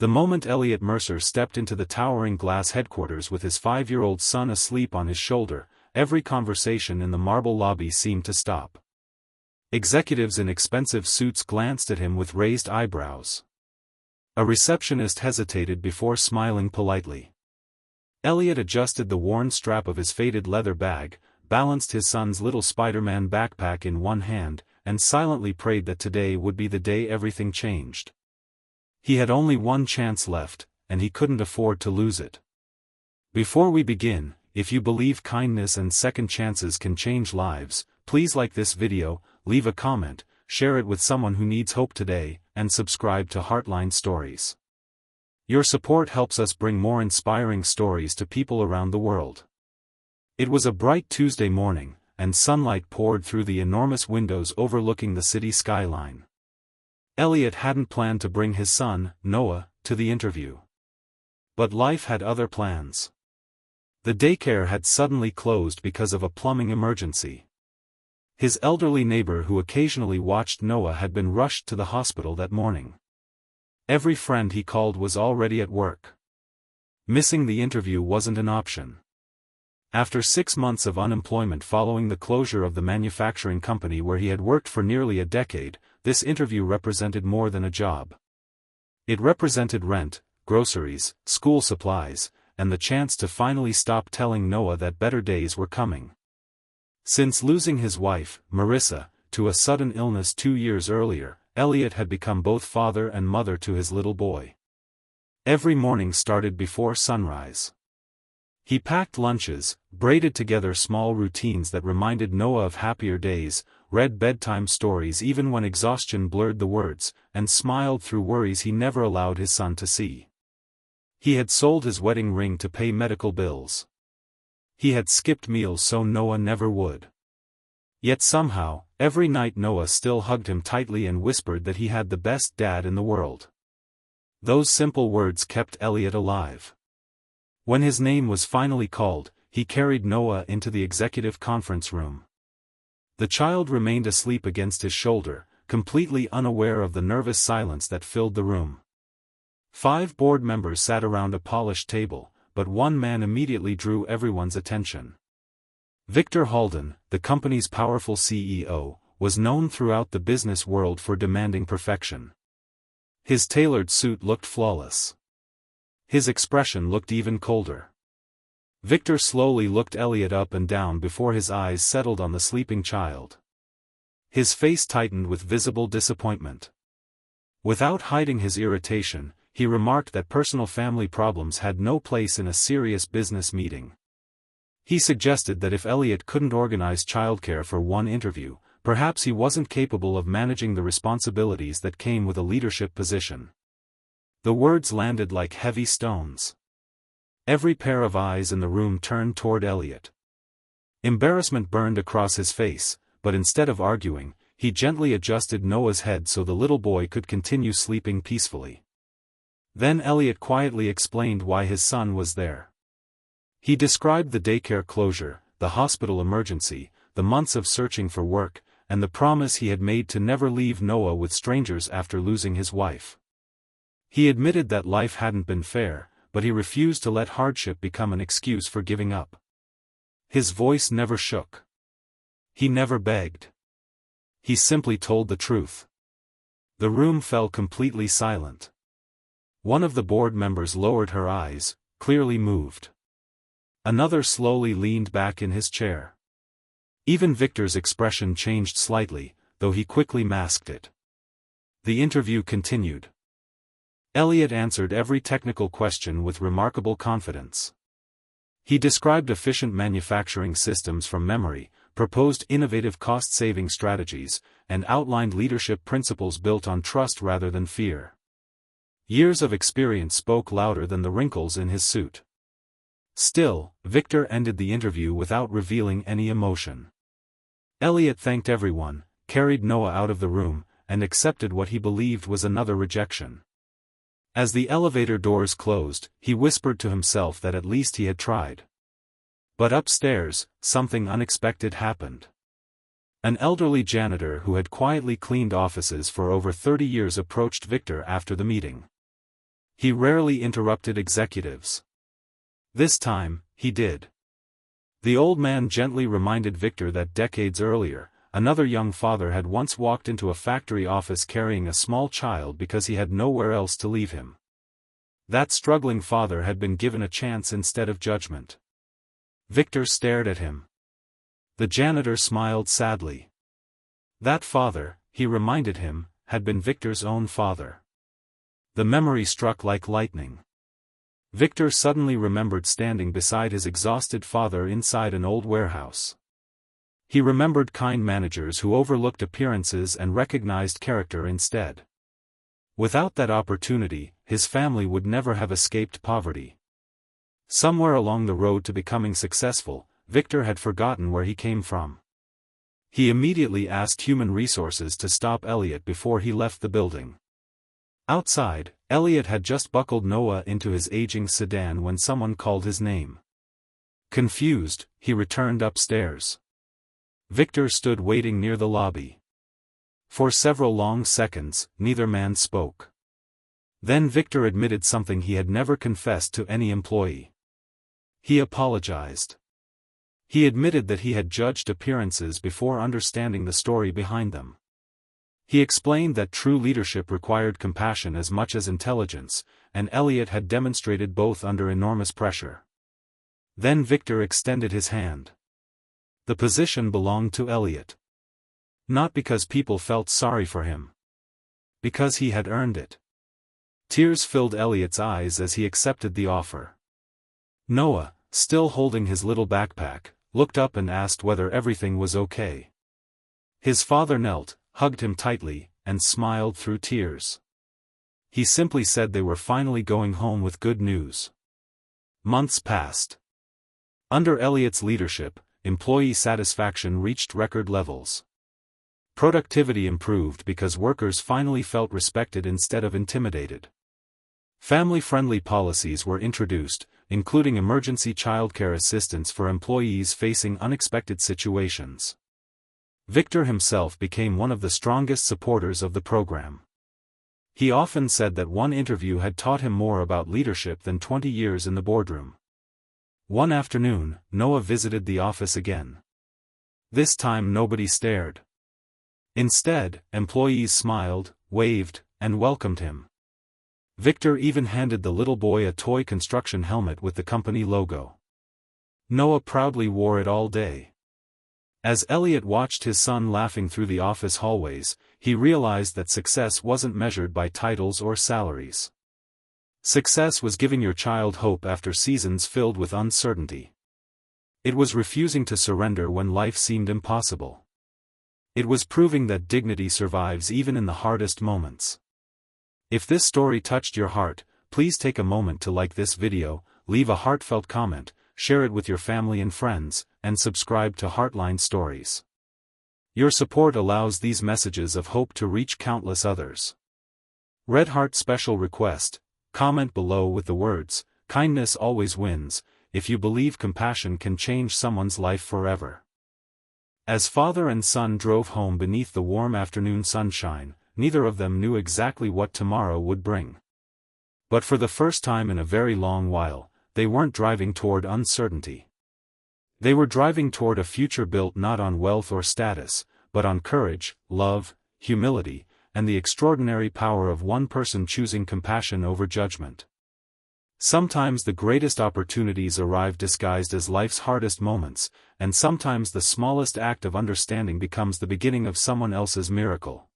The moment Elliot Mercer stepped into the towering glass headquarters with his 5-year-old son asleep on his shoulder, every conversation in the marble lobby seemed to stop. Executives in expensive suits glanced at him with raised eyebrows. A receptionist hesitated before smiling politely. Elliot adjusted the worn strap of his faded leather bag, balanced his son's little Spider-Man backpack in one hand, and silently prayed that today would be the day everything changed. He had only one chance left, and he couldn't afford to lose it. Before we begin, if you believe kindness and second chances can change lives, please like this video, leave a comment, share it with someone who needs hope today, and subscribe to Heartline Stories. Your support helps us bring more inspiring stories to people around the world. It was a bright Tuesday morning, and sunlight poured through the enormous windows overlooking the city skyline. Elliot hadn't planned to bring his son, Noah, to the interview. But life had other plans. The daycare had suddenly closed because of a plumbing emergency. His elderly neighbor who occasionally watched Noah had been rushed to the hospital that morning. Every friend he called was already at work. Missing the interview wasn't an option. After 6 months of unemployment following the closure of the manufacturing company where he had worked for nearly a decade, this interview represented more than a job. It represented rent, groceries, school supplies, and the chance to finally stop telling Noah that better days were coming. Since losing his wife, Marissa, to a sudden illness 2 years earlier, Elliot had become both father and mother to his little boy. Every morning started before sunrise. He packed lunches, braided together small routines that reminded Noah of happier days, read bedtime stories even when exhaustion blurred the words, and smiled through worries he never allowed his son to see. He had sold his wedding ring to pay medical bills. He had skipped meals so Noah never would. Yet somehow, every night Noah still hugged him tightly and whispered that he had the best dad in the world. Those simple words kept Elliot alive. When his name was finally called, he carried Noah into the executive conference room. The child remained asleep against his shoulder, completely unaware of the nervous silence that filled the room. 5 board members sat around a polished table, but one man immediately drew everyone's attention. Victor Halden, the company's powerful CEO, was known throughout the business world for demanding perfection. His tailored suit looked flawless. His expression looked even colder. Victor slowly looked Elliot up and down before his eyes settled on the sleeping child. His face tightened with visible disappointment. Without hiding his irritation, he remarked that personal family problems had no place in a serious business meeting. He suggested that if Elliot couldn't organize childcare for one interview, perhaps he wasn't capable of managing the responsibilities that came with a leadership position. The words landed like heavy stones. Every pair of eyes in the room turned toward Elliot. Embarrassment burned across his face, but instead of arguing, he gently adjusted Noah's head so the little boy could continue sleeping peacefully. Then Elliot quietly explained why his son was there. He described the daycare closure, the hospital emergency, the months of searching for work, and the promise he had made to never leave Noah with strangers after losing his wife. He admitted that life hadn't been fair, but he refused to let hardship become an excuse for giving up. His voice never shook. He never begged. He simply told the truth. The room fell completely silent. One of the board members lowered her eyes, clearly moved. Another slowly leaned back in his chair. Even Victor's expression changed slightly, though he quickly masked it. The interview continued. Elliot answered every technical question with remarkable confidence. He described efficient manufacturing systems from memory, proposed innovative cost-saving strategies, and outlined leadership principles built on trust rather than fear. Years of experience spoke louder than the wrinkles in his suit. Still, Victor ended the interview without revealing any emotion. Elliot thanked everyone, carried Noah out of the room, and accepted what he believed was another rejection. As the elevator doors closed, he whispered to himself that at least he had tried. But upstairs, something unexpected happened. An elderly janitor who had quietly cleaned offices for over 30 years approached Victor after the meeting. He rarely interrupted executives. This time, he did. The old man gently reminded Victor that decades earlier, another young father had once walked into a factory office carrying a small child because he had nowhere else to leave him. That struggling father had been given a chance instead of judgment. Victor stared at him. The janitor smiled sadly. That father, he reminded him, had been Victor's own father. The memory struck like lightning. Victor suddenly remembered standing beside his exhausted father inside an old warehouse. He remembered kind managers who overlooked appearances and recognized character instead. Without that opportunity, his family would never have escaped poverty. Somewhere along the road to becoming successful, Victor had forgotten where he came from. He immediately asked human resources to stop Elliot before he left the building. Outside, Elliot had just buckled Noah into his aging sedan when someone called his name. Confused, he returned upstairs. Victor stood waiting near the lobby. For several long seconds, neither man spoke. Then Victor admitted something he had never confessed to any employee. He apologized. He admitted that he had judged appearances before understanding the story behind them. He explained that true leadership required compassion as much as intelligence, and Elliot had demonstrated both under enormous pressure. Then Victor extended his hand. The position belonged to Elliot. Not because people felt sorry for him. Because he had earned it. Tears filled Elliot's eyes as he accepted the offer. Noah, still holding his little backpack, looked up and asked whether everything was okay. His father knelt, hugged him tightly, and smiled through tears. He simply said they were finally going home with good news. Months passed. Under Elliot's leadership, employee satisfaction reached record levels. Productivity improved because workers finally felt respected instead of intimidated. Family-friendly policies were introduced, including emergency childcare assistance for employees facing unexpected situations. Victor himself became one of the strongest supporters of the program. He often said that one interview had taught him more about leadership than 20 years in the boardroom. One afternoon, Noah visited the office again. This time nobody stared. Instead, employees smiled, waved, and welcomed him. Victor even handed the little boy a toy construction helmet with the company logo. Noah proudly wore it all day. As Elliot watched his son laughing through the office hallways, he realized that success wasn't measured by titles or salaries. Success was giving your child hope after seasons filled with uncertainty. It was refusing to surrender when life seemed impossible. It was proving that dignity survives even in the hardest moments. If this story touched your heart, please take a moment to like this video, leave a heartfelt comment, share it with your family and friends, and subscribe to Heartline Stories. Your support allows these messages of hope to reach countless others. Red Heart Special Request: comment below with the words, "Kindness always wins," if you believe compassion can change someone's life forever. As father and son drove home beneath the warm afternoon sunshine, neither of them knew exactly what tomorrow would bring. But for the first time in a very long while, they weren't driving toward uncertainty. They were driving toward a future built not on wealth or status, but on courage, love, humility, and the extraordinary power of one person choosing compassion over judgment. Sometimes the greatest opportunities arrive disguised as life's hardest moments, and sometimes the smallest act of understanding becomes the beginning of someone else's miracle.